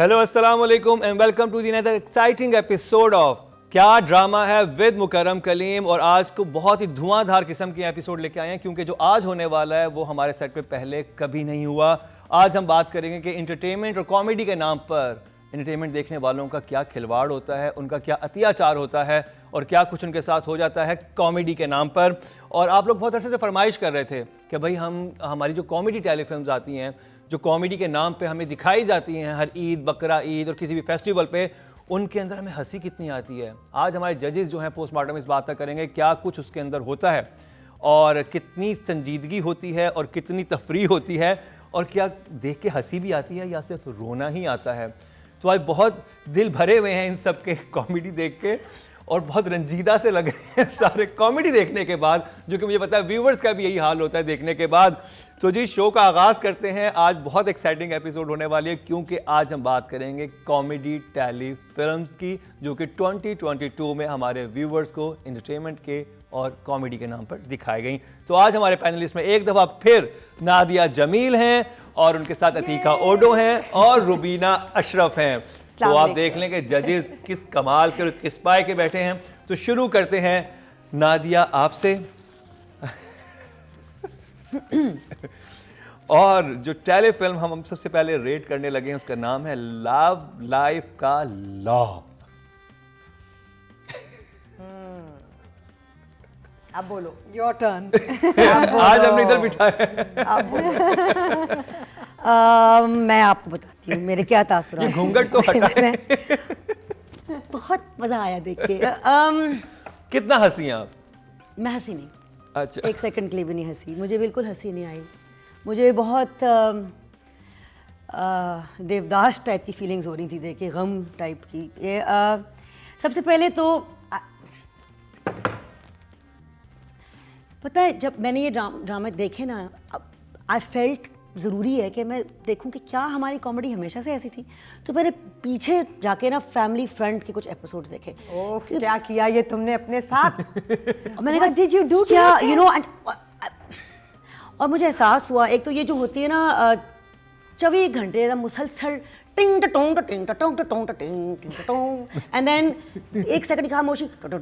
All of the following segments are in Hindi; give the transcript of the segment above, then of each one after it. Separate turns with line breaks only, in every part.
हेलो अस्सलाम वालेकुम and welcome to the another exciting episode of Kya Drama Hai with Mukarram Kaleem. और आज को बहुत ही धुआंधार किस्म के एपिसोड लेके आए हैं क्योंकि जो आज होने वाला है वो हमारे सेट पे पहले कभी नहीं हुआ। आज हम बात करेंगे कि इंटरटेनमेंट और कॉमेडी के नाम पर एंटरटेनमेंट देखने वालों का क्या खिलवाड़ होता है, उनका क्या अत्याचार होता है और क्या कुछ उनके साथ हो जाता है कॉमेडी के नाम पर। और आप लोग बहुत अरसे से फरमाइश कर रहे थे कि भाई हमारी जो कॉमेडी टेलीफिल्म्स आती हैं, जो कॉमेडी के नाम पे हमें दिखाई जाती हैं हर ईद, बकरा ईद और किसी भी फेस्टिवल पे, उनके अंदर हमें हंसी कितनी आती है। आज हमारे जजेस जो हैं पोस्टमार्टम इस बात तक करेंगे क्या कुछ उसके अंदर होता है और कितनी संजीदगी होती है और कितनी तफरीह होती है और क्या देख के हंसी भी आती है या सिर्फ रोना ही आता है। तो आज बहुत दिल भरे हुए हैं इन सब के कॉमेडी देख के और बहुत रंजीदा से लग रहे हैं सारे कॉमेडी देखने के बाद, जो कि मुझे पता है व्यूवर्स का भी यही हाल होता है देखने के बाद। तो जी शो का आगाज़ करते हैं। आज बहुत एक्साइटिंग एपिसोड होने वाली है क्योंकि आज हम बात करेंगे कॉमेडी टेली फिल्म्स की, जो कि 2022 में हमारे व्यूवर्स को एंटरटेनमेंट के और कॉमेडी के नाम पर दिखाई गई। तो आज हमारे पैनलिस्ट में एक दफ़ा फिर नादिया जमील हैं और उनके साथ अतीका ओडो हैं और रुबीना अशरफ हैं। तो आप देख लें कि जजेस किस कमाल के और किस पाए के बैठे हैं। तो शुरू करते हैं नादिया आपसे। और जो टेलीफिल्म हम सबसे पहले रेट करने लगे हैं उसका नाम है लव लाइफ का लॉ।
अब बोलो,
योर टर्न।
आज हमने इधर बिठाया है।
मैं आपको बताती हूँ मेरे क्या तासुरात।
ये घूंघट तो हटाए।
बहुत मजा आया देख के।
कितना हंसी आप?
मैं हंसी नहीं,
अच्छा,
एक सेकंड के लिए भी नहीं हंसी। मुझे बिल्कुल हंसी नहीं आई। मुझे बहुत देवदास टाइप की फीलिंग्स हो रही थी देख के, गम टाइप की। ये सबसे पहले तो पता है जब मैंने ये ड्रामे देखे ना, आई फेल्ट ज़रूरी है कि मैं देखूं कि क्या हमारी कॉमेडी हमेशा से ऐसी थी। तो मैंने पीछे जाके ना फैमिली फ्रेंड के कुछ एपिसोड्स देखे।
ओफ, क्या किया ये तुमने अपने साथ?
मैंने कहा डिड यू डू क्या यू नो। और मुझे एहसास हुआ, एक तो ये जो होती है ना 24 घंटे का मुसलसल टिंग टोंग टिंग Tong tong ting ting tong and then एक सेकंड की खामोशी to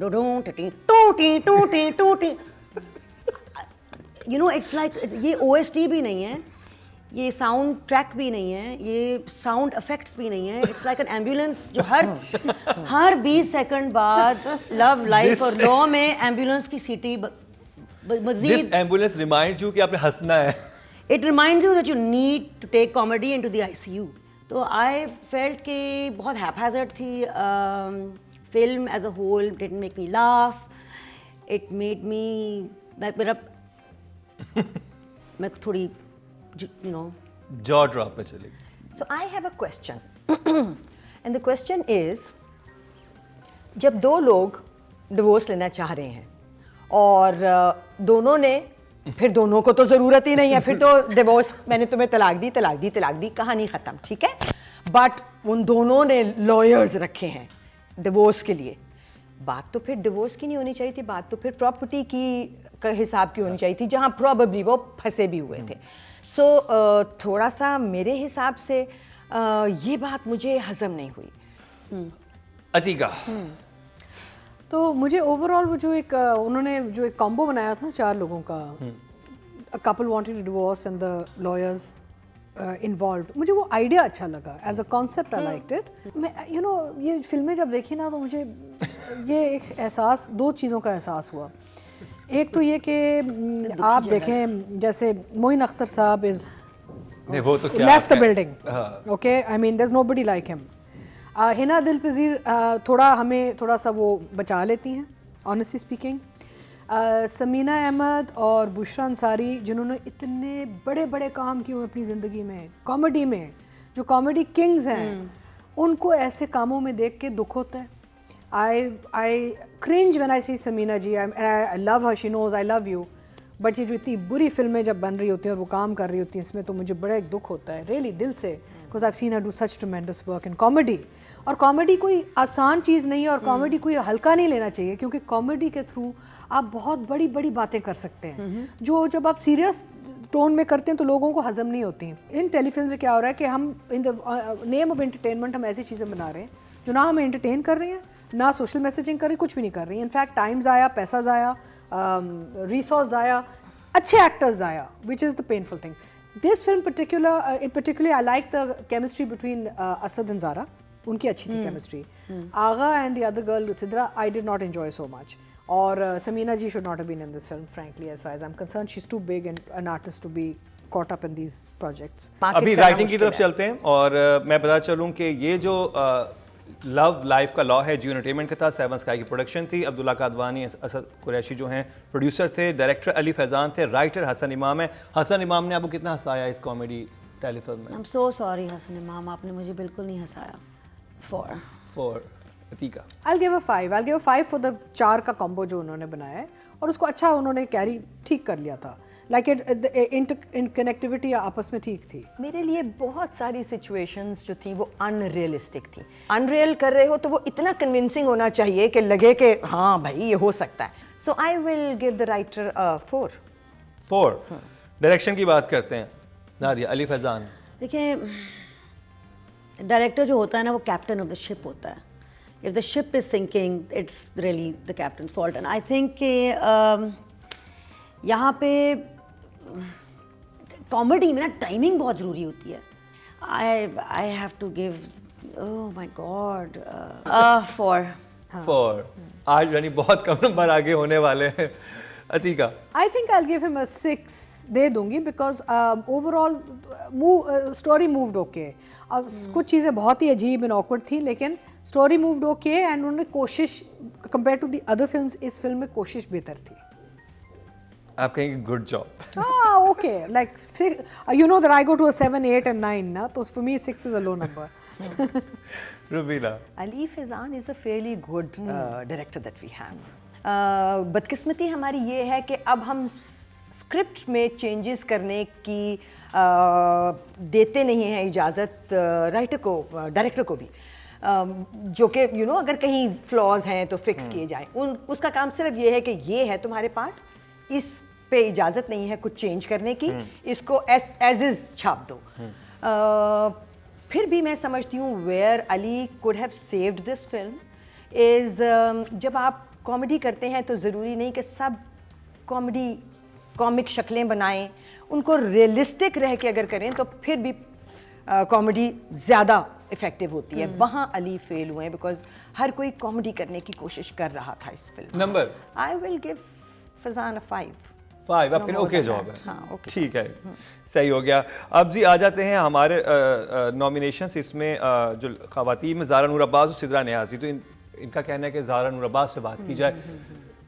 you know. It's like ये OST भी नहीं है, ये साउंड ट्रैक भी नहीं है, ये साउंड इफेक्ट्स भी नहीं है। इट्स लाइक एन एम्बुलेंस जो हर 20 सेकंड बाद लव लाइफ और लॉ में एम्बुलेंस की सीटी मजीद।
दिस एम्बुलेंस रिमाइंड यू कि आपने हंसना है।
It reminds you that you need to take comedy into the ICU। तो आई फेल्ट कि बहुत हैपहैज़र्ड थी film as a whole. Didn't make me laugh, it made me मेरा मैं थोड़ी you know
जॉ ड्रॉप पे चलेगी।
So I have a question. And the question is, जब दो लोग डिवोर्स लेना चाह रहे हैं और दोनों ने, फिर दोनों को तो ज़रूरत ही नहीं है, फिर तो डिवोर्स, मैंने तुम्हें तलाक दी, कहानी ख़त्म, ठीक है। बट उन दोनों ने लॉयर्स रखे हैं डिवोर्स के लिए। बात तो फिर डिवोर्स की नहीं होनी चाहिए थी, बात तो फिर प्रॉपर्टी की हिसाब की होनी चाहिए थी, जहाँ प्रॉबेबली वो फंसे भी हुए थे। सो थोड़ा सा मेरे हिसाब से ये बात मुझे हजम नहीं हुई।
अतीका?
तो मुझे ओवरऑल वो जो एक उन्होंने जो एक कॉम्बो बनाया था 4 लोगों का, a couple wanted to divorce and the lawyers involved, मुझे वो आइडिया अच्छा लगा as a concept. I liked it. मैं यू नो ये फिल्में जब देखी ना तो मुझे ये एक एहसास, 2 चीज़ों का एहसास हुआ। एक तो ये कि आप देखें जैसे मोइन अख्तर साहब is left the building, okay, I mean there is nobody like him. Hina Dilpazir थोड़ा सा वो बचा लेती हैं ऑनेस्टली स्पीकिंग। समीना अहमद और बुशरा अंसारी जिन्होंने इतने बड़े बड़े काम किए हुए अपनी ज़िंदगी में कॉमेडी में, जो कॉमेडी किंग्स हैं, उनको ऐसे कामों में देख के दुख होता है। I cringe when I see Samina ji. I love her. She knows I love you. But ये जो इतनी बुरी फिल्में जब बन रही होती हैं और वो काम कर रही होती हैं, इसमें तो मुझे बड़ा एक दुख होता है रियली दिल से, because I seen her do such ट्रेमेंडस work in comedy. और कॉमेडी कोई आसान चीज़ नहीं है और कॉमेडी कोई हल्का नहीं लेना चाहिए, क्योंकि कॉमेडी के थ्रू आप बहुत बड़ी बड़ी बातें कर सकते हैं जो जब आप सीरियस टोन में करते हैं तो लोगों को हजम नहीं होती। इन टेलीफिल्म से क्या हो रहा है कि हम in the name of entertainment हम ऐसी चीज़ें बना रहे हैं जो ना हमें एंटरटेन कर रही हैं, ना सोशल मैसेजिंग कर रही, कुछ भी नहीं कर रही। इनफैक्ट टाइम ज़ाया, पैसा ज़ाया, रिसोर्स ज़ाया, अच्छे एक्टर्स ज़ाया, which is the painful thing. This film particularly I like the chemistry between Asad and Zara. उनकी अच्छी थी chemistry. Agha and the other girl Sidra I did not enjoy so much. और Samina ji should not have been in this film frankly, as far as I am concern. She is too big and an artist to be caught up in these projects.
अभी राइटिंग की तरफ चलते हैं और मैं बता चलूं कि ये जो लव लाइफ का लॉ है जियो एंटरटेनमेंट का था, 7 स्काई की प्रोडक्शन थी। अब्दुल्ला कादवानी, असद कुरैशी जो हैं प्रोड्यूसर थे, डायरेक्टर अली फैजान थे, राइटर हसन इमाम है। हसन इमाम ने आपको कितना हंसाया इस कॉमेडी टेलीफिल्म में?
I am so sorry Hasan Imam, आपने मुझे बिल्कुल नहीं हंसाया।
4 Atika.
I'll give a 5. I'll give a 5 for the 4 का कॉम्बो जो उन्होंने बनाया है और उसको अच्छा उन्होंने कैरी ठीक कर लिया था। लाइक इट कनेक्टिविटी आपस में ठीक थी।
मेरे लिए बहुत सारी सिचुएशंस जो थी वो अनरियलिस्टिक थी। अनरियल कर रहे हो तो वो इतना कन्विंसिंग होना चाहिए कि लगे कि हाँ भाई ये हो सकता है। So I will give the writer 4।
Direction की बात करते हैं, नादिया, अली फैजान।
देखिए, डायरेक्टर जो होता है ना वो कैप्टन ऑफ द शिप होता है। If the ship is sinking it's really the captain fault. And I think कि यहाँ पे कॉमेडी में ना टाइमिंग बहुत ज़रूरी होती है। I have to give, oh my God,
4। आज यानी बहुत कम नंबर आगे होने वाले हैं। अतीका।
आई think I give him a 6 दे दूंगी because overall story moved okay. अब कुछ चीज़ें बहुत ही अजीब एंड ऑकवर्ड थी लेकिन स्टोरी मूव्ड ओके एंड उन्होंने कोशिश compare to the other films इस फिल्म में कोशिश बेहतर थी।
आप कहेंगे good job.
Okay, like you know that I go to a 7, 8 and 9 ना, तो for me 6 is a low number.
Rubina.
Ali Faizan is a fairly good director that we have. बदकिस्मती हमारी ये है कि अब हम स्क्रिप्ट में चेंजेस करने की देते नहीं हैं इजाज़त राइटर को, डायरेक्टर को भी, जो कि यू नो अगर कहीं फ्लॉज हैं तो फिक्स किए जाएं। उसका काम सिर्फ ये है कि ये है तुम्हारे पास, इस पे इजाज़त नहीं है कुछ चेंज करने की, इसको एज इज़ छाप दो। फिर भी मैं समझती हूँ where Ali could have saved this film is जब आप कॉमेडी करते हैं तो ज़रूरी नहीं कि सब कॉमिक शक्लें बनाएं, उनको रियलिस्टिक रह के अगर करें तो फिर भी कॉमेडी ज़्यादा इफेक्टिव होती है। वहाँ अली फेल हुए बिकॉज हर कोई कॉमेडी करने की कोशिश कर रहा था इस film.
Number?
I will give Faizan 5।
आपके ओके जॉब है।
हाँ, okay.
ठीक है, सही हो गया। अब जी आ जाते हैं हमारे नॉमिनेशंस। इसमें जो खवातीन में ज़ारा नूर अब्बास और सिद्रा नियाज़ी, तो इनका कहना है कि ज़ारा नूर अब्बास से बात की जाए।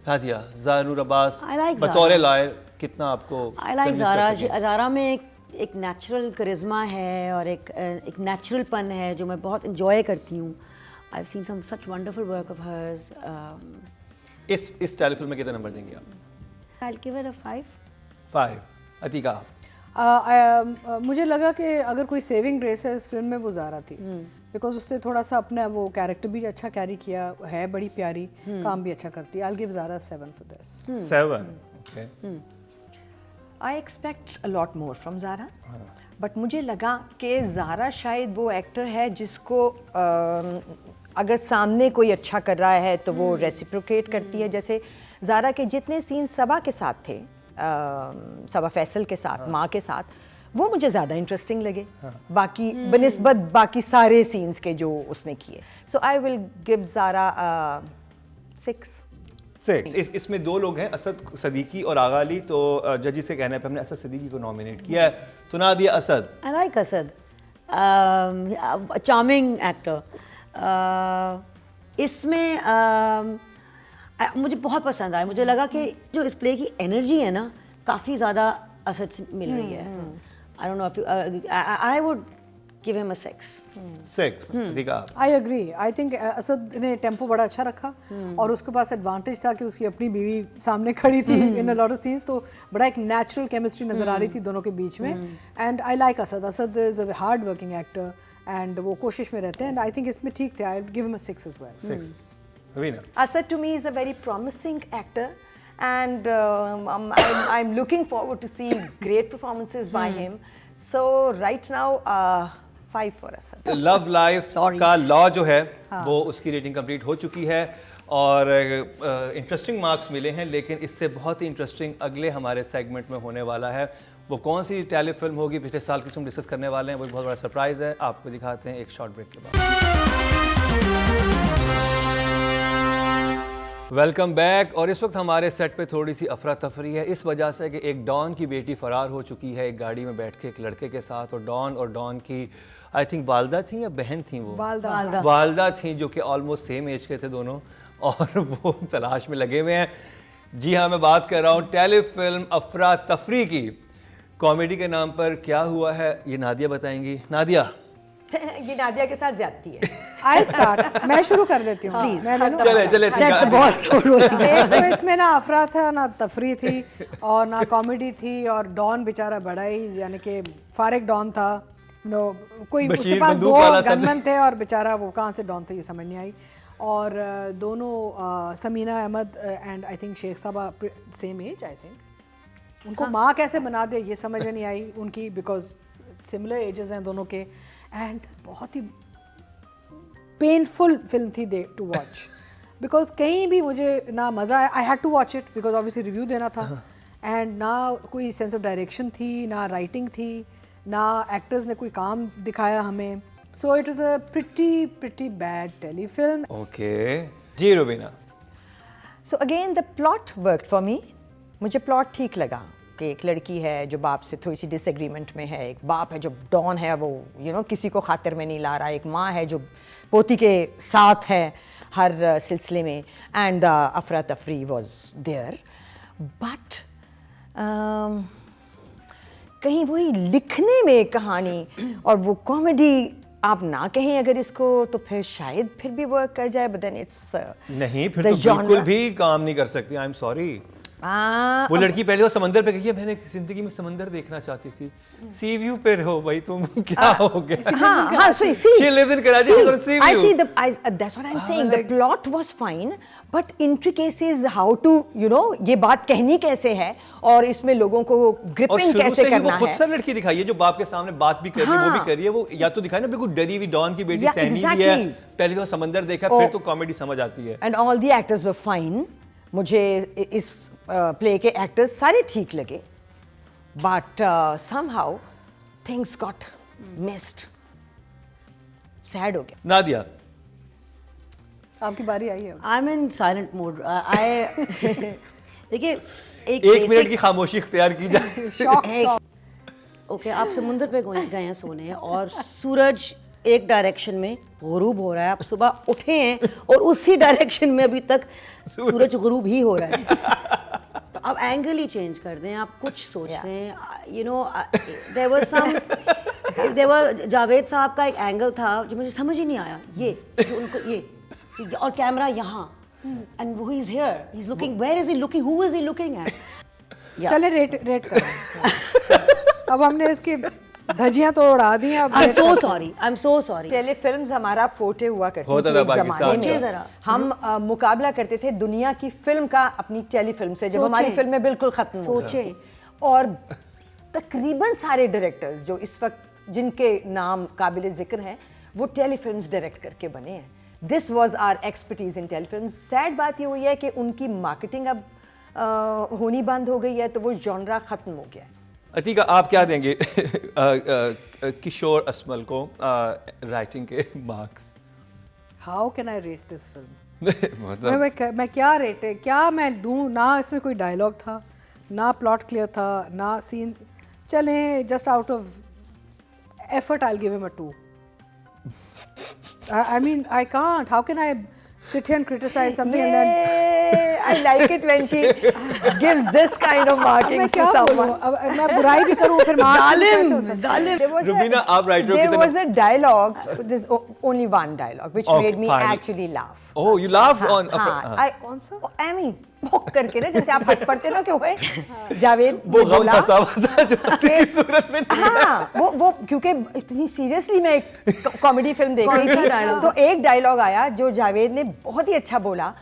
नादिया, ज़ारा नूर अब्बास बतौर लॉयर कितना आपको?
I like Zaara. ज़ारा में एक नेचुरल करिश्मा है और एक नेचुरलपन है जो मैं बहुत इंजॉय करती हूँ। I have seen some such wonderful work of hers.
इस टेलीफिल्म में कितने नंबर देंगे आप?
I'll give it a 5.
5। Atika.
मुझे लगा कि अगर कोई सेविंग ग्रेस है इस फिल्म में वो ज़ारा थी, बिकॉज उसने थोड़ा सा अपना वो कैरेक्टर भी अच्छा कैरी किया है, बड़ी प्यारी, काम भी अच्छा करती है। I'll give Zara 7 for this.
7, okay.
I expect a lot more from Zara, but मुझे लगा कि ज़ारा शायद वो एक्टर है जिसको अगर सामने कोई अच्छा कर रहा है तो वो रेसिप्रोकेट करती है। जैसे ज़ारा के जितने सीन सबा के साथ थे, सबा फैसल के साथ, माँ के साथ, वो मुझे ज़्यादा इंटरेस्टिंग लगे बाकी बनिस्बत बाकी सारे सीन्स के जो उसने किए। सो आई विल गिव ज़ारा 6।
इसमें 2 लोग हैं, असद सदीकी और आगा अली। तो जजी से कहना है हमने असद सदीकी को नॉमिनेट किया है, तो ना दिया Asad.
I like Asad, charming actor. इसमें मुझे बहुत पसंद आया। मुझे लगा कि जो इस प्ले की एनर्जी है ना काफ़ी ज़्यादा असद से मिल रही है। I don't know if I would give him a 6।
ठीक है।
I agree. I think Asad ने टेम्पो बड़ा अच्छा रखा और उसके पास एडवांटेज था कि उसकी अपनी बीवी सामने खड़ी थी इन अ लॉट ऑफ सीन्स, तो बड़ा एक नेचुरल केमिस्ट्री नजर आ रही थी दोनों के बीच में। And I like Asad. Asad is a hard working actor and वो कोशिश में रहते हैं एंड आई थिंक इसमें ठीक थे। आई give him a 6 as well.
6। Raveena.
Asad to me is a very promising actor and I'm looking forward to see great performances by him. So right now, 5 for us.
Love life का लॉ जो है वो उसकी रेटिंग कंप्लीट हो चुकी है और इंटरेस्टिंग मार्क्स मिले हैं, लेकिन इससे बहुत ही इंटरेस्टिंग अगले हमारे सेगमेंट में होने वाला है। वो कौन सी टेली फिल्म होगी पिछले साल की हम डिस्कस करने वाले हैं, वो बहुत बड़ा सरप्राइज है। आपको दिखाते हैं एक शॉर्ट ब्रेक के बाद। Welcome back. और इस वक्त हमारे सेट पे थोड़ी सी अफरा तफरी है इस वजह से कि एक डॉन की बेटी फरार हो चुकी है एक गाड़ी में बैठ के एक लड़के के साथ, और डॉन की आई थिंक वालदा थी या बहन थी, वो वालदा थी, जो कि ऑलमोस्ट सेम एज के थे दोनों, और वो तलाश में लगे हुए हैं। जी हाँ, मैं बात कर रहा हूँ टेली फिल्म अफरा तफरी की। कॉमेडी के नाम पर क्या हुआ है ये नादिया बताएंगी। नादिया।
ये नादिया के साथ ज्यादती है।
I'll start. मैं शुरू कर देती हूँ। मैं ले लूँ?
चले
एक तो इसमें ना अफरा था ना तफरी थी और ना कॉमेडी थी, और डॉन बेचारा बड़ा ही यानी कि फारिग डॉन था। कोई उसके पास 2 गनमैन थे और बेचारा वो कहाँ से डॉन थे ये समझ नहीं आई। और दोनों Samina Ahmed and I think Sheikh साहबा सेम एज आई थिंक। उनको माँ कैसे बना दे ये समझ में नहीं आई उनकी, बिकॉज सिमिलर एजेस हैं दोनों के। एंड बहुत ही पेनफुल फिल्म थी टू वॉच, बिकॉज कहीं भी मुझे ना मज़ा आया। I had to watch it because obviously review देना था, एंड ना कोई सेंस ऑफ डायरेक्शन थी, ना राइटिंग थी, ना एक्टर्स ने कोई काम दिखाया हमें। So it was a pretty bad telefilm.
Okay जी Rubina.
So again the plot worked for me. मुझे प्लॉट ठीक लगा कि एक लड़की है जो बाप से थोड़ी सी डिसएग्रीमेंट में है, एक बाप है जो डॉन है, वो किसी को खातिर में नहीं ला रहा, एक माँ है जो पोती के साथ है हर सिलसिले में, एंड अफरा तफरी वॉज देयर। बट कहीं वही लिखने में कहानी और वो कॉमेडी आप ना कहें अगर इसको, तो फिर शायद फिर भी वर्क कर जाए, बट देन इट्स
नहीं, फिर तो बिल्कुल भी काम नहीं कर सकती। आई एम सॉरी। वो लड़की पहले वो समंदर पे गई है, मैंने जिंदगी में समंदर देखना चाहती थी। सी व्यू पे रहो भाई तुम, क्या हो गया?
हाँ, see,
she lives in Karachi, she's got a sea
I
view.
see that's what I'm saying. The plot was fine, but intricacies how to, ये बात कहनी कैसे है और इसमें लोगों को ग्रिपिंग कैसे करना है।
वो खुद सा लड़की दिखाई है जो बाप के सामने बात भी कर रही है, वो भी कर रही है। वो या तो दिखाई ना बिल्कुल डरी हुई डॉन की बेटी सहनी भी है, पहले तो समंदर देखा, फिर तो कॉमेडी समझ आती है।
And all the actors were fine. मुझे इस प्ले के एक्टर्स सारे ठीक लगे, but somehow things got missed. Sad हो गया।
नादिया।
आपकी बारी आई है।
I am in silent mode. देखिए
एक मिनट की खामोशी इख्तियार की जाए।
ओके, आप समुंदर पे गए हैं सोने और सूरज एक डायरेक्शन में गुरूब हो रहा है, आप सुबह उठे हैं और उसी डायरेक्शन में अभी तक सूरज गुरूब ही हो रहा है। तो आप एंगल ही चेंज कर दें, आप कुछ सोच रहे हैं। देयर वाज जावेद साहब का एक एंगल था जो मुझे समझ ही नहीं आया, ये जो उनको ये और कैमरा यहाँ, एंड वो is here, he is looking, where is he looking, who is he looking at.
चले रेट करो। अब हमने इसकी धजियां तो उड़ा दी हैं।
I am so sorry.
Telefilms हमारा फोटे हुआ करती
होता
थी
था
एक
पाकिस्तान
ज़माने में।
जरा।
हम मुकाबला करते थे दुनिया की फिल्म का अपनी टेली फिल्म से, जब हमारी फिल्में बिल्कुल खत्म हो गई। और तकरीबन सारे डायरेक्टर्स जो इस वक्त जिनके नाम काबिल जिक्र हैं, वो टेली फिल्म्स डायरेक्ट करके बने हैं। This was our expertise in telefilm. Sad बात ये हुई है कि उनकी मार्केटिंग अब होनी बंद हो गई है, तो वो जॉनरा खत्म हो गया है।
अतीका, आप क्या देंगे किशोर असमल को राइटिंग के marks?
How can I rate this film? मैं क्या रेट है, क्या मैं दूं? ना इसमें कोई डायलॉग था, ना प्लॉट क्लियर था, ना सीन। चलें, just out of effort I will give him a 2. I mean, I can't. How can I sit here and criticize something and then?
I like it when she gives this kind of marking
मैं
to
क्या
someone.
बोलूं? अब मैं बुराई भी करूं फिर मार्क्स कैसे हो सकता है?
There was
रुबीना, आप writer हो
there
कितने?
was a dialogue. There's only one dialogue which
Oh,
made me
fine.
actually laugh.
Oh, you laughed on.
कौन सा? Amy करके ना, जैसे आप हंस पड़ते ना कि ओए जावेद
वो
ने
गम
बोला।
फंसा हुआ था जो किसी की सूरत में नहीं है।
हाँ, वो क्योंकि इतनी सीरियसली मैं एक कॉमेडी फिल्म देख रही थी, तो एक डायलॉग आया जो जावेद ने बहुत ही अच्छा बोला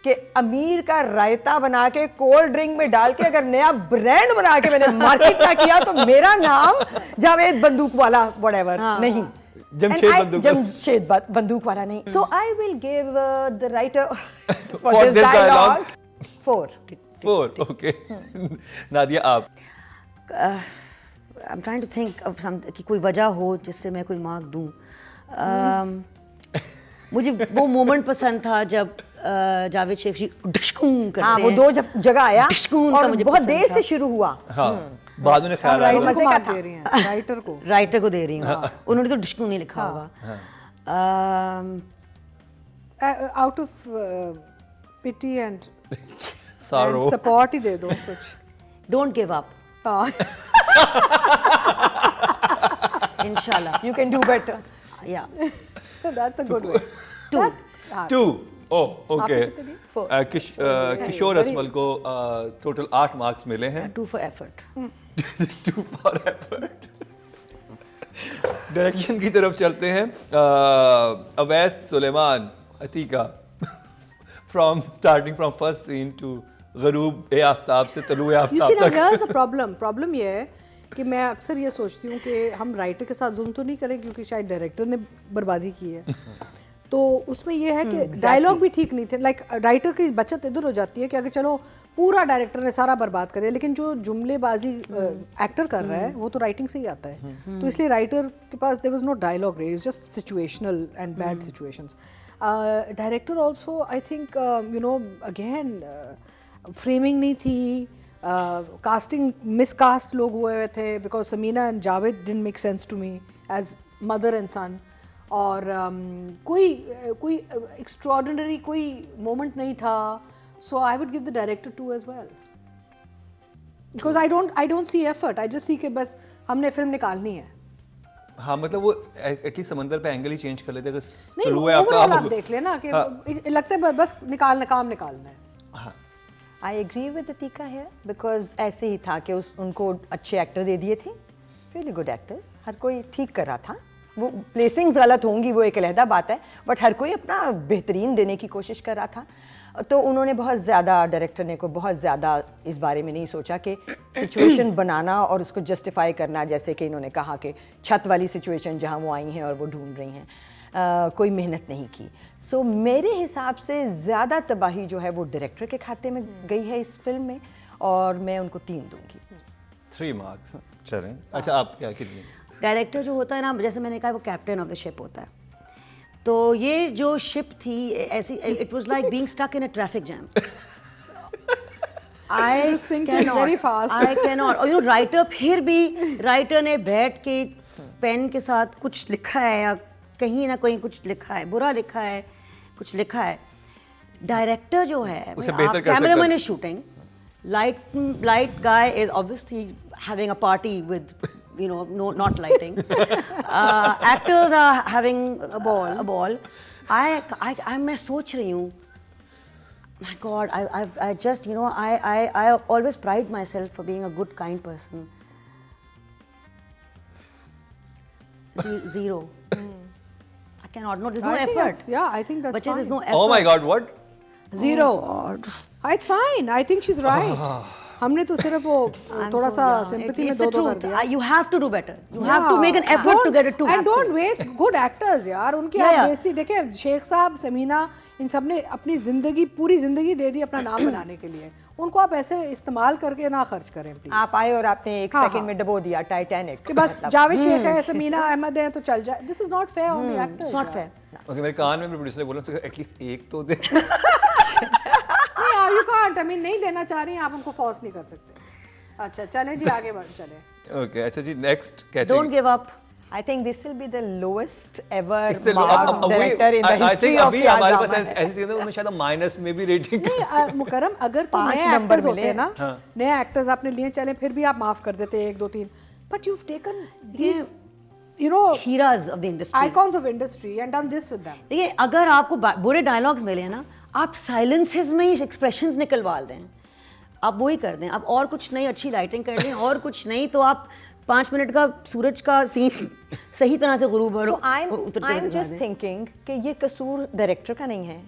कि अमीर का रायता बना के कोल्ड ड्रिंक में डाल के अगर नया ब्रांड बना के मैंने मार्केट का किया तो मेरा नाम जावेद बंदूक वाला व्हाटएवर नहीं, जमशेद बंदूक वाला नहीं. So I will give the writer for this dialogue 4.
4, okay. Nadia आप.
I'm trying to think of some कि कोई वजह हो जिससे मैं कोई मार्क दूं. मुझे वो मोमेंट पसंद था जब जावेद शेख जी डिशकून करते हैं.
वो 2 जगह आया और
मुझे
बहुत देर से शुरू हुआ.
हाँ, बाद में ख्याल आया.
राइटर को मार्क दे रही हैं, राइटर को
दे रही हूँ. उन्होंने तो डिशकून नहीं लिखा होगा.
Out of pity and
sorrow
support ही दे दो कुछ.
Don't give up. इंशाल्लाह
You can do better.
या.
That's a good one.
2. Oh, okay.
कितनी? 4.
किशोर असमल को टोटल 8 मार्क्स मिले हैं.
2 for effort.
2 for effort. Direction की तरफ चलते हैं. Awais Suleman Atika starting from first scene to गरूब ए आफ्ताब से तलुए आफ्ताब तक.
here's the problem ये है कि मैं अक्सर ये सोचती हूँ कि हम राइटर के साथ जुल्म तो नहीं करें क्योंकि शायद डायरेक्टर ने बर्बादी की है. तो उसमें ये है कि डायलॉग भी ठीक नहीं थे. लाइक राइटर की बचत इधर हो जाती है कि अगर चलो पूरा डायरेक्टर ने सारा बर्बाद कर दिया लेकिन जो जुमलेबाजी एक्टर कर रहा है वो तो राइटिंग से ही आता है. तो इसलिए राइटर के पास there was no dialogue rate, just situational and bad situations. Director also I think you know again framing नहीं थी. कास्टिंग मिसकास्ट लोग हुए थे because Samina and Javed didn't make sense to me as mother and son. और कोई एक्स्ट्रॉर्डिनरी कोई मोमेंट नहीं था. So I would give the director 2 as well because I don't see effort. I just see कि बस हमने फिल्म निकालनी है.
हाँ, मतलब वो एटलीस्ट समंदर पे एंगल ही चेंज कर लेते.
नहीं, ओवरऑल आप देख लेना कि लगता है बस काम निकालना है.
I agree with Atika here because ऐसे ही था कि उनको अच्छे एक्टर दे दिए थे. Really good actors. हर कोई ठीक कर रहा था. वो प्लेसिंग्स गलत होंगी वो एक अलहदा बात है बट हर कोई अपना बेहतरीन देने की कोशिश कर रहा था. तो उन्होंने बहुत ज़्यादा डायरेक्टर ने को बहुत ज़्यादा इस बारे में नहीं सोचा कि सिचुएशन बनाना और उसको जस्टिफाई करना. जैसे कि इन्होंने कहा कि छत वाली सिचुएशन जहाँ वो आई हैं और वो ढूंढ रही हैं. कोई मेहनत नहीं की. सो मेरे हिसाब से ज़्यादा तबाही जो है वो डायरेक्टर के खाते में गई है इस फिल्म में और मैं उनको 3 दूंगी.
3 मार्क्स. चलें. अच्छा, आप क्या कितनी?
डायरेक्टर जो होता है ना, जैसे मैंने कहा, वो कैप्टन ऑफ द शिप होता है. तो ये जो शिप थी ऐसी, it was like being stuck in a traffic jam. I cannot.
Very fast.
I cannot. और राइटर फिर भी राइटर ने बैठ के पेन के साथ कुछ लिखा है या कहीं ना कहीं कुछ लिखा है, बुरा लिखा है, कुछ लिखा है. डायरेक्टर जो है, cameraman is shooting, light guy is obviously having a party with, you know, not lighting. Actors are having a ball. मैं सोच रही हूँ, my God, I just, you know, I always pride myself for being a good, kind person. 0. I cannot. No, there's no effort.
I think that's fine.
There's no effort.
Oh my God, what?
0. It's fine. I think she's right. हमने तो सिर्फ वो थोड़ा सा sympathy में 2 कर दिया.
You have to do better. You have to make an effort to get it to.
And don't waste good actors यार. उनकी आप बेइज्जती देखें. शेख साहब, समीना, इन सब ने अपनी जिंदगी, पूरी जिंदगी दे दी अपना नाम बनाने के लिए. उनको आप ऐसे इस्तेमाल करके ना खर्च करें प्लीज.
आप आए और आपने 1 सेकंड में डबो दिया टाइटैनिक.
कि बस जावेद शेख है, समीना अहमद है तो चल जाए. This is not fair on the actors.
It's not fair.
Okay, मेरे कान में प्रोड्यूसर ने बोला एटलीस्ट 1 तो दे.
You can't. I mean, नहीं देना चाह रही हैं आप, उनको फोर्स नहीं कर सकते. अच्छा, चलें जी, आगे बढ़ चलें.
Okay, अच्छा जी, next category.
Don't give up.
I think this will be the lowest ever
इससे
marked director in the history of
अभी
क्या
हमारे
ड्रामा
पास
है.
ऐसी चीज़ है वो शायद माइनस में भी रेटिंग.
नहीं मुकरम, अगर तो
5
नए
नंबर
एक्टर्स होते
मिले.
हैं ना, नए एक्टर्स आपने लिए, चले फिर भी आप माफ कर देते 1 2 3. But you've taken these, you know,
Heroes of the industry.
icons of industry and done this with them.
देखिए, अगर आपको बुरे डायलॉग्स मिले ना, आप साइलेंसेस में ही एक्सप्रेशंस निकलवा दें. आप वही कर दें. आप और कुछ नहीं, अच्छी लाइटिंग कर दें और कुछ नहीं तो आप 5 मिनट का सूरज का सीन सही तरह से गुरूब और
So I'm just thinking कि ये कसूर डायरेक्टर का नहीं है.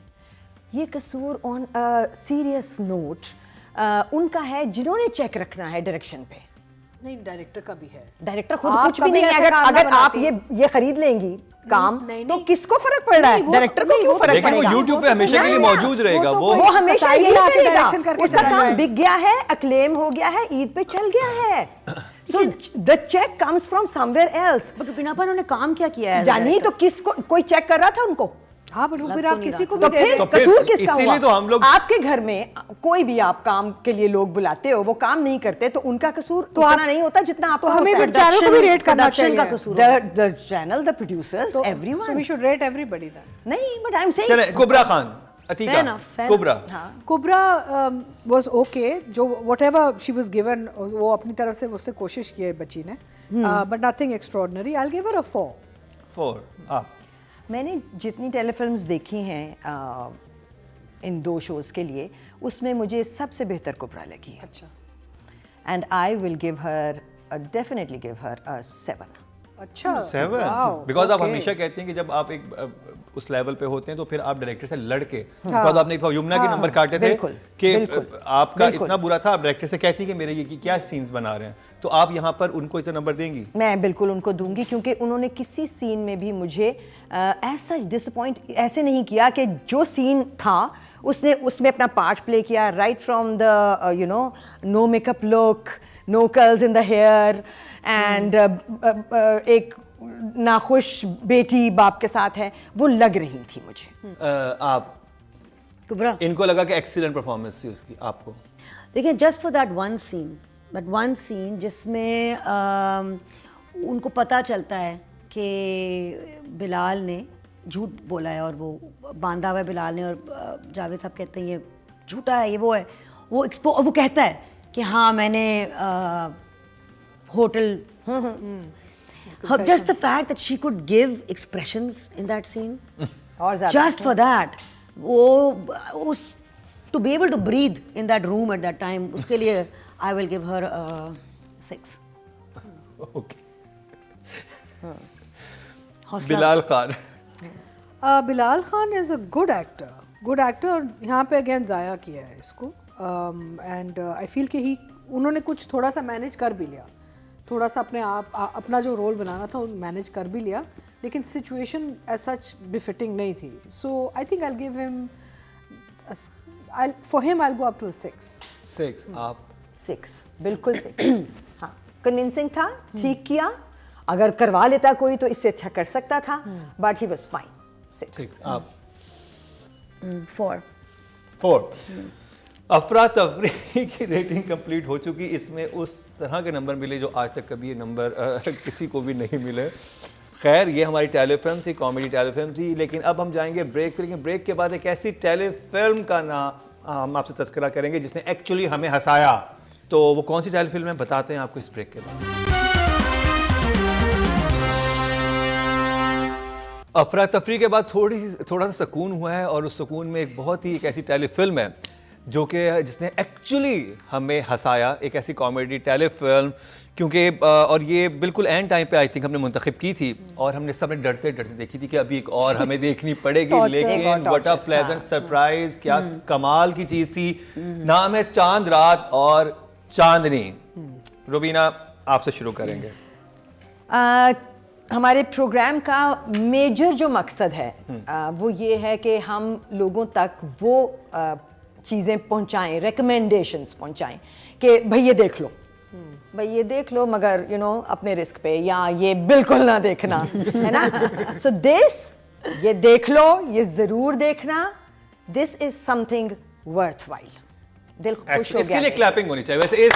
ये कसूर ऑन अ सीरियस नोट उनका है जिन्होंने चेक रखना है डायरेक्शन पे।
नहीं, डायरेक्टर का भी है।
डायरेक्टर खुद
आप
कुछ भी
कभी
नहीं है।
ऐसे
अगर
काम ना
अगर आप
बनाती।
ये खरीद लेंगी काम
नहीं,
तो
नहीं।
किसको फर्क पड़ रहा है? डायरेक्टर को क्यों फर्क
लेकिन वो
पड़ेगा?
YouTube पे हमेशा के लिए मौजूद रहेगा।
तो
वो
वो हमेशा
कसाई
यही
आके
करेगा।
डायरेक्शन करके
उसका
चला
काम
जाए।
बिक गया है, अक्लेम हो गया है, ईद पे चल गया है। So the check comes from somewhere else.
But रुपीनापा उन्होंने काम क्या किया है?
जानी तो किसको कोई चेक कर रहा था उनको?
हाँ, but फिर
तो
आप
नहीं
किसी
रहा।
को
तो
भी दे
फिर
दो।
फिर
कसूर किसका
इसीलिए
हुआ?
तो हम लोग-
आपके घर में कोई भी आप काम के लिए लोग बुलाते हो, वो काम नहीं करते तो उनका कसूर तो उतना नहीं होता जितना आपका
तो हमें
होता है।
भी चैनल को भी रेट करना
production
चाहिए।
का कसूर
The channel, the producers,
So
everyone.
we should rate everybody then.
नहीं, but I'm saying
चले कुबरा Khan, Atika,
Fair enough, fair
कुबरा।
कुबरा was okay, जो whatever she was given वो अपनी तरफ से उससे कोशिश की है बच्ची ने, but nothing extraordinary. I'll give her a 4.
4 आप।
मैंने जितनी टेलीफिल्म्स देखी हैं इन 2 शोज़ के लिए, उसमें मुझे सबसे बेहतर कुबरा लगी है।
अच्छा,
and I will give her definitely give her 7।
अच्छा,
7
wow,
बिकॉज आप
okay.
हमेशा कहते हैं कि जब आप एक उस लेवल पे होते हैं तो फिर आप डायरेक्टर से लड़के, बिकॉज आपने एक बार यमुना के नंबर काटे थे
बिल्कुल,
कि
बिल्कुल,
आपका
बिल्कुल।
इतना बुरा था, आप डायरेक्टर से कहती कि मेरे ये कि क्या सीन्स बना रहे हैं, तो आप यहाँ पर उनको इतना नंबर देंगी?
मैं बिल्कुल उनको दूंगी क्योंकि उन्होंने किसी सीन में भी मुझे ऐसा डिसअपॉइंट ऐसे नहीं किया कि जो सीन था उसने उसमें अपना पार्ट प्ले किया, right from the you know no makeup look, no curls in the hair and एक नाखुश बेटी बाप के साथ है, वो लग रही थी मुझे।
आप
कुबरा,
इनको लगा कि एक्सीलेंट परफॉर्मेंस थी उसकी, आपको?
देखिए just for that one scene, but one scene जिसमें उनको पता चलता है कि बिलाल ने झूठ बोला है और वो बांधा हुआ है बिलाल ने, और जावेद साहब कहते हैं ये झूठा है, ये वो है, वो कहता है कि हाँ मैंने hotel just the fact that she could give expressions in that scene
और ज़्यादा
just for that, वो to be able to breathe in that room at that time, उसके लिए I will give her 6.
Okay.
हौसला।
Bilal Khan.
Bilal Khan is a good actor, यहाँ पे अगेन ज़ाया किया है इसको, एंड आई फील कि उन्होंने कुछ थोड़ा सा मैनेज कर भी लिया, थोड़ा सा अपना जो रोल बनाना था वो मैनेज कर भी लिया, लेकिन सिचुएशन एज सच बिफिटिंग नहीं थी। So I think I give him, for him I go up to 6.
6 आप?
6 बिल्कुल 6। हाँ, कन्विंसिंग था, ठीक किया, अगर करवा लेता कोई तो इससे अच्छा कर सकता था, बट ही वाज फाइन। 6
आप?
4.
4 अफरा तफरी की रेटिंग कंप्लीट हो चुकी, इसमें उस तरह के नंबर मिले जो आज तक कभी ये नंबर किसी को भी नहीं मिले। खैर ये हमारी टेलीफिल्म थी, कॉमेडी टेलीफिल्म थी, लेकिन अब हम जाएंगे ब्रेक पे, लेकिन ब्रेक के बाद एक ऐसी टेलीफिल्म का नाम हम आपसे तस्करा करेंगे जिसने एक्चुअली हमें हंसाया। तो वो कौन सी टेलीफिल्म है बताते हैं आपको इस ब्रेक के बाद। अफरा तफरी के बाद थोड़ा सा सुकून हुआ है, और उस सुकून में एक ऐसी टेलीफिल्म है जो कि जिसने एक्चुअली हमें हंसाया, एक ऐसी कॉमेडी टेलीफिल्म, क्योंकि और ये बिल्कुल एंड टाइम पे आई थिंक हमने मुंतखब की थी, और हमने सब ने डरते डरते देखी थी कि अभी एक और हमें देखनी पड़ेगी, लेकिन व्हाट अ प्लेजेंट सरप्राइज, क्या कमाल की चीज़ थी। नाम है चांद रात और चांदनी। रुबीना आपसे शुरू करेंगे।
हमारे प्रोग्राम का मेजर जो मकसद है वो ये है कि हम लोगों तक वो चीज़ें पहुंचाएं, रिकमेंडेशंस पहुंचाएं कि भाई ये देख लो, भाई ये देख लो, मगर यू नो अपने रिस्क पे, या ये बिल्कुल ना देखना, है ना। सो दिस, ये देख लो, ये ज़रूर देखना, दिस इज समथिंग वर्थवाइल। दिल खुश हो
इसके
गया।
लिए क्लैपिंग होनी चाहिए वैसे, इस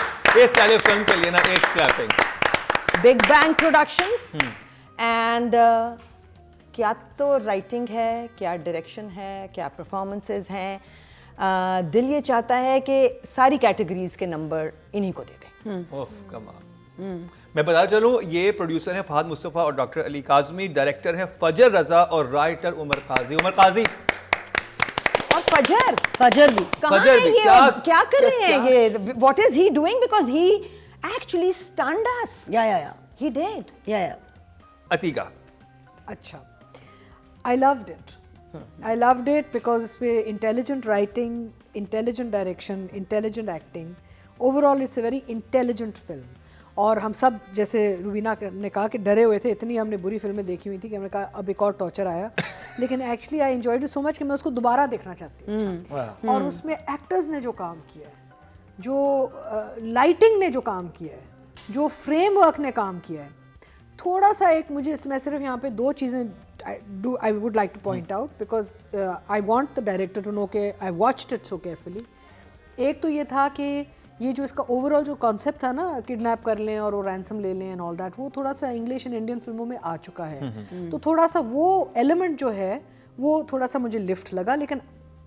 टेलीफिल्म के लिए ना एक clapping.
Big bang productions, and क्या तो राइटिंग है, क्या डायरेक्शन है, क्या परफॉर्मेंसेस हैं। दिल ये चाहता है कि सारी कैटेगरीज के नंबर इन्हीं को दे दें।
ओफ कमाल। मैं बता चलूं, ये प्रोड्यूसर हैं फहद मुस्तफ़ा और डॉक्टर अली काज़मी, डायरेक्टर हैं फजर रजा और राइटर उमर काजी। उमर काजी
और फजर
भी
कहाँ
फजर
है
भी,
ये, क्या कर रहे हैं ये, what is he doing, because he actually stunned us.
Yeah
he did.
Yeah
Atiqa.
अच्छा, I loved it, I loved it because इसमें intelligent writing, intelligent direction, intelligent acting. Overall it's a very intelligent film. और हम सब जैसे रुबीना ने कहा कि डरे हुए थे, इतनी हमने बुरी फिल्में देखी हुई थी कि हमने कहा अब एक और टॉर्चर आया, लेकिन actually I enjoyed it so much कि मैं उसको दोबारा देखना चाहती हूँ। और उसमें एक्टर्स ने जो काम किया है, जो लाइटिंग ने जो काम किया है, जो फ्रेमवर्क ने काम किया है, थोड़ा सा एक मुझे इसमें सिर्फ यहाँ पे दो चीज़ें I would like to point out because I want the director to know के I watched it so carefully. एक तो ये था कि ये जो इसका ओवरऑल जो कॉन्सेप्ट था ना, किडनैप कर लें और वो रैंसम ले लें एंड ऑल दैट, वो थोड़ा सा इंग्लिश एंड इंडियन फिल्मों में आ चुका है। तो थोड़ा सा वो एलिमेंट जो है वो थोड़ा सा मुझे लिफ्ट लगा, लेकिन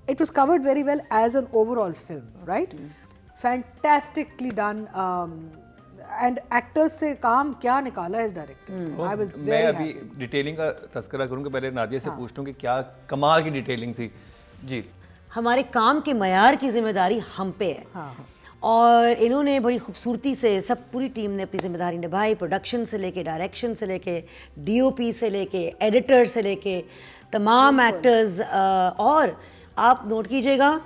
it was covered very well as an overall film, right? Fantastically done and actors से काम क्या निकाला है इस डायरेक्टर। आई वाज
मैं
वेरी
अभी डिटेलिंग का तस्करा करूँगा, पहले नादिया से पूछ लूँ कि क्या कमाल की डिटेलिंग थी जी।
हमारे काम के मयार की जिम्मेदारी हम पे है। और इन्होंने बड़ी खूबसूरती से, सब पूरी टीम ने अपनी जिम्मेदारी निभाई, प्रोडक्शन से लेके, डायरेक्शन से लेके, डीओपी से लेके, एडिटर से लेके, तमाम एक्टर्स। और आप नोट कीजिएगा,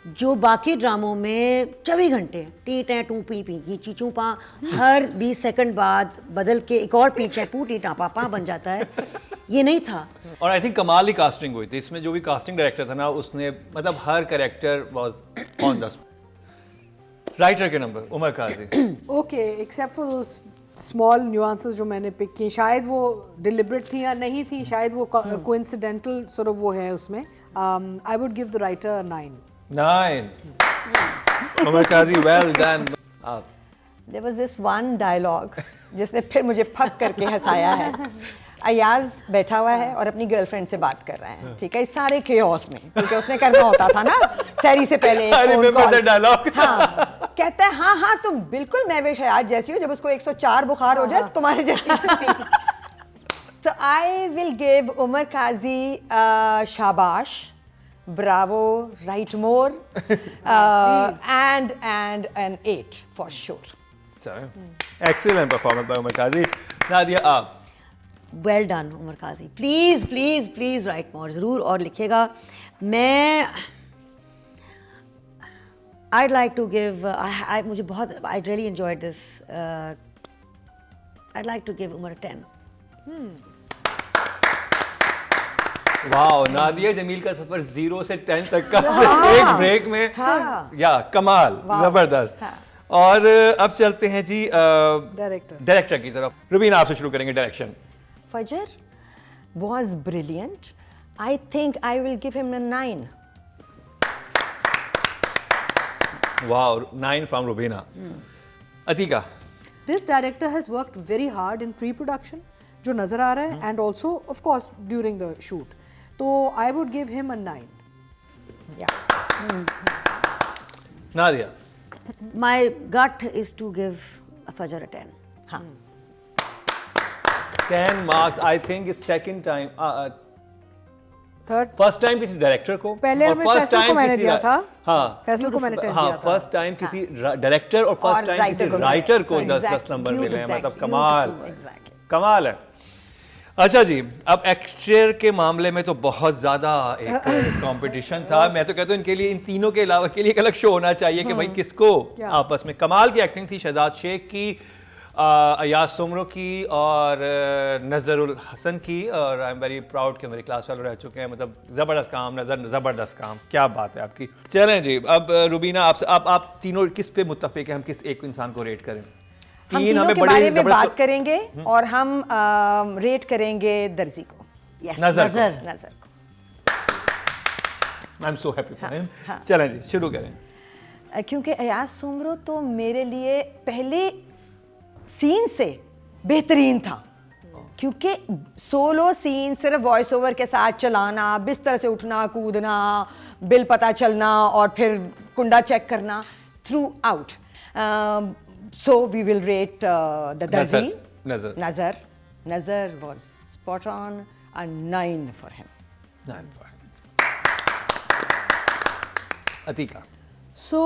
जो बाकी ड्रामों में 24 घंटे टी टे टू पी पी की ची चू पा, हर 20 सेकंड बाद बदल के एक और पी चे पू टी टा पा पा बन जाता है, ये नहीं था।
और आई थिंक कमाल की कास्टिंग हुई थी इसमें। जो भी कास्टिंग डायरेक्टर था ना, उसने मतलब हर character was on the writer के number. Umar Qazi
okay, except for those small nuances जो मैंने पिक की, शायद वो डिलिबरेट थी या नहीं थी, शायद वो कोइंसिडेंटल सॉर्ट ऑफ वो है उसमें। I would give the writer 9।
Umar Qazi, well done. आप
There was this one dialogue जिसने फिर मुझे फक करके हंसाया है। अयाज बैठा हुआ है और अपनी गर्लफ्रेंड से बात कर रहा है, ठीक है, इस सारे केओस में, क्योंकि उसने करना होता था ना सैरी से पहले phone call।
डायलॉग।
हाँ, कहता है हाँ हाँ तुम बिल्कुल महविश अयाज जैसी हो, जब उसको 104 बुखार हो जाए तो तुम्हारे जैसी होती। So I will give Umar Kazi शाबाश, bravo, write more, and an 8 for sure.
Excellent performance by Umar Qazi. Nadia आप।
Well done Umar Qazi, please please please write more, ज़रूर और लिखिएगा। मैं I'd like to give, मुझे बहुत, I really enjoyed this. I'd like to give Umar a 10.
Wow, Nadia Jamil का सफर 0 से 10 तक का एक ब्रेक में, या कमाल, जबरदस्त। और अब चलते हैं जी डायरेक्टर की तरफ। रुबीना, आपसे शुरू करेंगे direction.
Fajr was brilliant. I think I will give him a 9.
Wow, 9 from Rubina. Atika.
This director has worked very hard in pre-production, जो नजर आ रहा है, and also of course during the shoot. तो I would give him a 9.
Yeah.
Nadia.
My gut is to give Fajr a 10. हाँ।
10 मार्क्स, आई थिंक इस second time,
Third,
first time किसी डायरेक्टर को,
पहले
और
में
first
फैसल को
time
मैंने
किसी
दिया था।
हाँ,
फैसल को मैंने 10
हाँ,
दिया था।
फर्स्ट टाइम किसी डायरेक्टर और फर्स्ट टाइम किसी राइटर को 10 नंबर मिले हैं, मतलब कमाल, कमाल है। अच्छा जी, अब एक्टर के मामले में तो बहुत ज्यादा एक कंपटीशन था। मैं तो कहता हूँ इनके लिए, इन तीनों के अलावा के लिए एक अलग शो होना चाहिए कि भाई किसको आपस में। कमाल की एक्टिंग थी शहजाद शेख की, अयाज सुमरो की और नज़रुल हसन की, और आई एम वेरी प्राउड कि मेरी क्लास फेलो रह चुके हैं। मतलब ज़बरदस्त काम, ज़बरदस्त काम, क्या बात है आपकी। चलें जी, अब रुबीना आपसे, आप तीनों किस पे मुत्तफिक हैं, हम किस एक इंसान को रेट करें?
हम तीनों के बारे में बात करेंगे और हम रेट करेंगे दर्जी को।
Yes,
नज़र
को।
आई am so happy for him. चलें जी, शुरू करें।
क्योंकि अयाज सुमरो तो मेरे लिए पहले सीन से बेहतरीन था, क्योंकि सोलो सीन सिर्फ वॉइस ओवर के साथ चलाना, बिस्तर से उठना कूदना, बिल पता चलना और फिर कुंडा चेक करना through out. So we will rate the Darzi. Nazar was spot on, a 9 for him.
9 for him. Atika.
So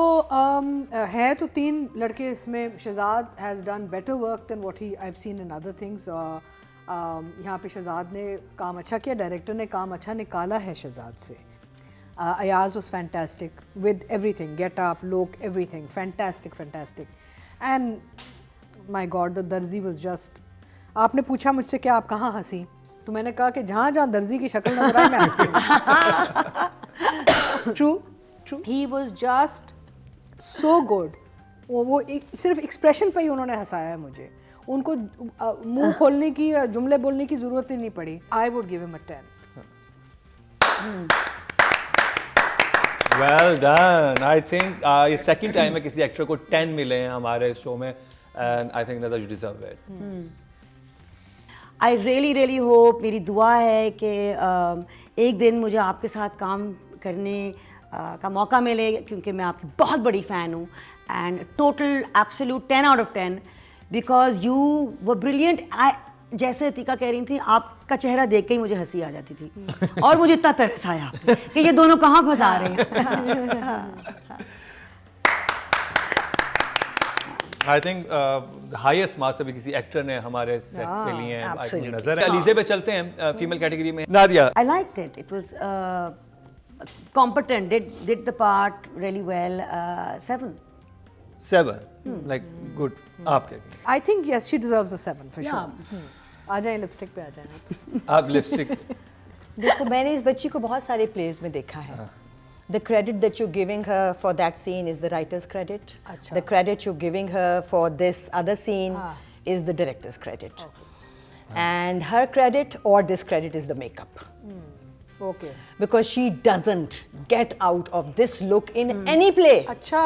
है तो 3 लड़के इसमें। Shahzad has done better work than what I've seen in other things. यहाँ पे शहजाद ने काम अच्छा किया, डायरेक्टर ने काम अच्छा निकाला है शहजाद से. Ayaz was fantastic with everything, get up, look, everything, fantastic. And my God, the Darzi was just. आपने पूछा मुझसे क्या आप कहाँ हंसी, तो मैंने कहा कि जहाँ जहाँ दर्जी की शक्ल नजर आए मैं हंसी.
True.
He was just so good. वो सिर्फ एक्सप्रेशन पे ही उन्होंने हंसाया है मुझे. उनको मुंह खोलने की या जुमले बोलने की जरूरत ही नहीं पड़ी. I would give him a 10.
Well done. I think ये second time है किसी एक्टर को 10 मिले हैं हमारे शो में, and I think that you deserve it.
I really hope, मेरी दुआ है कि एक दिन मुझे आपके साथ काम करने का मौका मिले, क्योंकि मैं आपकी बहुत बड़ी फ़ैन हूँ. And total absolute 10 out of 10 because you were brilliant. जैसे अतीका कह रही थी, आपका चेहरा देख के ही मुझे हंसी आ जाती थी और मुझे इतना तरस आया कि ये दोनों कहाँ फंसा रहे हैं.
I think highest marks अभी किसी एक्टर ने हमारे सेट पे लिए हैं. मुझे नजर है. अलीज़े पे चलते हैं फीमेल कैटेगरी में. Nadia.
I liked it. It was competent. Did the part really well. 7.
7. Like good. आप क्या कहेंगे?
I think yes, she deserves a 7 for sure. आ जाएं लिपस्टिक पे आ जाएं.
आप लिपस्टिक.
देखो, मैंने इस बच्ची को बहुत सारे प्लेस में देखा है. The credit that you're giving her for that scene is the writer's credit.
Achha.
The credit you're giving her for this other scene is the director's credit. And her credit or this credit is the makeup.
Okay.
Because she doesn't get out of this look in any play.
अच्छा.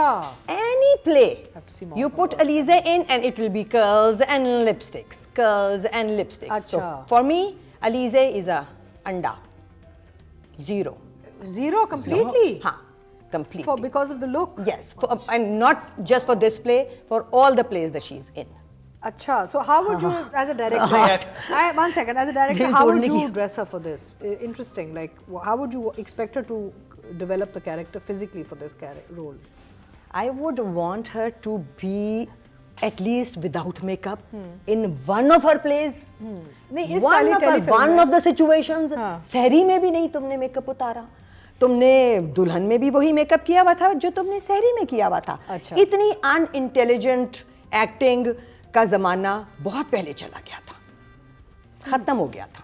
Any play.
Have to see more
You
of
put Alize in and it will be curls and lipsticks. Curls and lipsticks. So
Achha.
for me, Alize is a anda. 0.
0 completely.
हाँ, completely.
For because of the look.
Yes, and not just for this play, for all the plays that she's in.
Acha, so how would you, as a director, one second, as a director, how would you dress her for this? Interesting. Like, how would you expect her to develop the character physically for this role?
I would want her to be at least without makeup in one of her plays.
नहीं, इस
One
वाली
of her,
टेलीफिल्म
one
में
of the situations. सहरी में भी नहीं तुमने मेकअप उतारा. तुमने दुल्हन में भी वही मेकअप किया हुआ था जो तुमने सहरी में किया हुआ था.
अच्छा.
इतनी अनइंटेलिजेंट एक्टिंग का जमाना बहुत पहले चला गया था, खत्म हो गया था.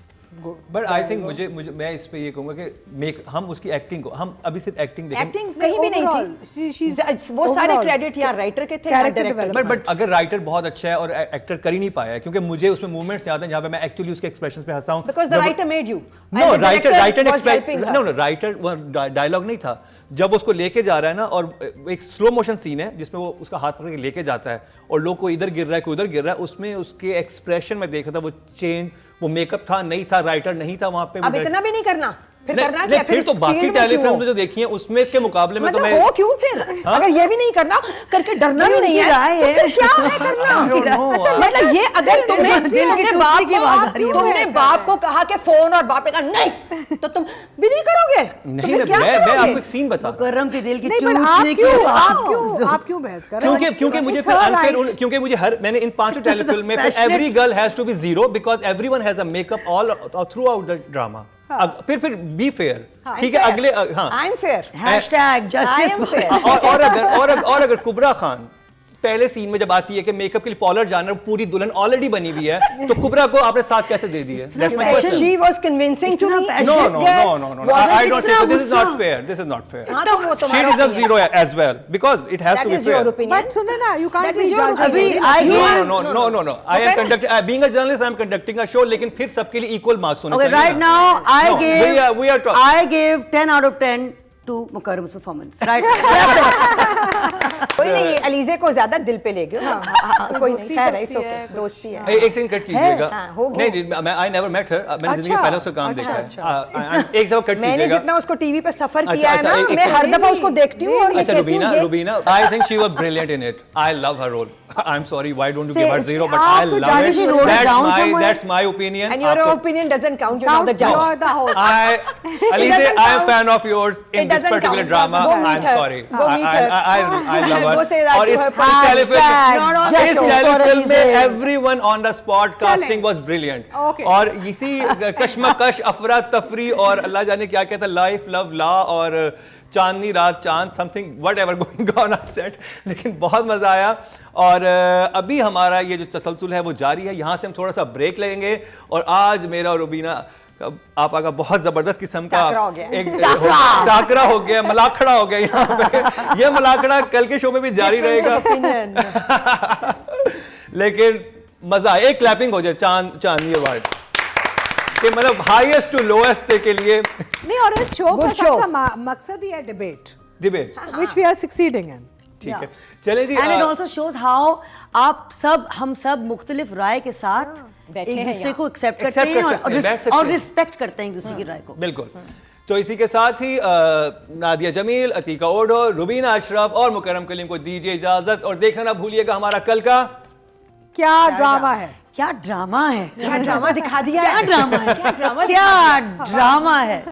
बट आई थिंक मुझे मैं इस पे ये कहूंगा कि हम उसकी एक्टिंग को, हम अभी सिर्फ एक्टिंग देखें.
एक्टिंग कहीं भी नहीं थी. वो सारे क्रेडिट या राइटर के थे, डायरेक्टर.
बट अगर राइटर बहुत अच्छा है और एक्टर कर ही नहीं पाया है, क्योंकि मुझे उसमें मूवमेंट्स याद हैं जहां पे मैं एक्चुअली उसके एक्सप्रेशंस पे हंसा हूं.
Because the writer made you.
No, writer dialogue नहीं था. जब उसको लेके जा रहा है ना, और एक स्लो मोशन सीन है जिसमें वो उसका हाथ पकड़ के लेके जाता है और लोग को इधर गिर रहा है, कोई उधर गिर रहा है, उसमें उसके एक्सप्रेशन में देखा था वो चेंज. वो मेकअप था नहीं था, राइटर नहीं था वहां पे.
अब इतना भी नहीं करना. फिर करना क्या?
फिर तो बाकी टेलीफिल्म में जो देखी है उसमें के मुकाबले में तो मैं
हो क्यों फिर? अगर ये भी नहीं करना करके डरना भी नहीं है, तो फिर क्या है करना? अच्छा, मतलब ये अगर तुमने बाप को कहा कि फोन, और बाप ने कहा नहीं, तो तुम भी नहीं करोगे.
नहीं, मैं आपको एक सीन बता.
मुकर्रम के दिल की
आप क्यों बहस कर रहे हैं?
क्योंकि मुझे फिर अनफेयर, क्योंकि मुझे मैंने इन 5 टेलीफिल्म में every girl has to be 0 because everyone has a makeup all throughout the drama. फिर बी फेयर. ठीक है, अगले. हाँ,
आई एम फेयर.
#justice.
और अगर कुबरा खान पहले सीन में जब आती है कि मेकअप के लिए पार्लर जाना, पूरी दुल्हन ऑलरेडी बनी हुई है, तो कुबरा को आपने साथ कैसे दे दी है? That's my question.
She was convincing to me.
No. I don't say so. This is not fair. This is not fair. She deserves 0 as well because it has to be fair.
But सुने ना, you can't be judging.
No. I am conducting. Being a journalist, I am conducting a show. लेकिन फिर सबके लिए equal marks होने चाहिए.
Okay, right now I gave 10 out of 10 to Mukarram's performance. Right.
कोई नहीं, अलीजे को ज्यादा दिल पे ले गए. कोई नहीं, खैर है, दोस्ती है.
एक सेकंड कट कीजिएगा. नहीं, मैं आई नेवर मेट हर. मैंने जिंदगी में पहले उसका काम देखा है. एक दफा कट कीजिएगा.
मैंने जितना उसको टीवी पे सफर किया है ना, मैं हर दफा उसको देखती हूं और
अच्छा, Rubina, I think she was brilliant in it. I love her role. I am sorry, why don't you give her 0, but I love it. That's my opinion.
And your opinion doesn't count. You're not the judge.
You're the host.
Alize, I am fan of yours in this particular drama. I'm sorry.
Go meet her.
I lover.
Go say that
और
to
इस
her.
टेलीफिल्म में everyone on the spot casting was brilliant.
Okay.
और इसी कश्मकश, अफरा तफरी और अल्लाह जाने क्या कहता है, लाइफ लव ला और चांदनी रात चांद something what ever going on on set, लेकिन बहुत मजा आया। और अभी हमारा ये जो तसलसल है वो जारी है, यहाँ से हम थोड़ा सा ब्रेक लेंगे और आज मेरा और रुबीना आपा का बहुत जबरदस्त किस्म का
टाकरा हो गया।
एक टाकरा हो गया, मलाखड़ा हो गया यहाँ पे। ये मलाखड़ा कल के शो में भी जारी रहेगा। लेकिन मजा, एक क्लैपिंग हो जाए चांदनी अवार्ड कि मतलब हाईएस्ट टू लोएस्ट के लिए।
नहीं, और इस शो का सबसे मकसद ही है debate which we are succeeding in.
ठीक है, चलें जी।
And it also shows how आप सब, हम सब मुख्तलिफ राय के साथ
बैठे
एक
हैं
दूसरे
यहाँ।
को एक्सेप्ट
Accept
करते हैं
कर सकते हैं, बैठ सकते
और
हैं।
रिस्पेक्ट करते हैं एक दूसरे की राय को।
बिल्कुल। तो इसी के साथ ही नादिया जमील, अतीका ओढो, रुबीना अशरफ और मुकरम कलीम को दीजिए इजाजत और देखना ना भूलिएगा हमारा कल का
क्या ड्रामा है,
क्या ड्रामा है,
क्या ड्रामा दिखा दिया
क्या
है।
ड्रामा है, क्या ड्रामा है।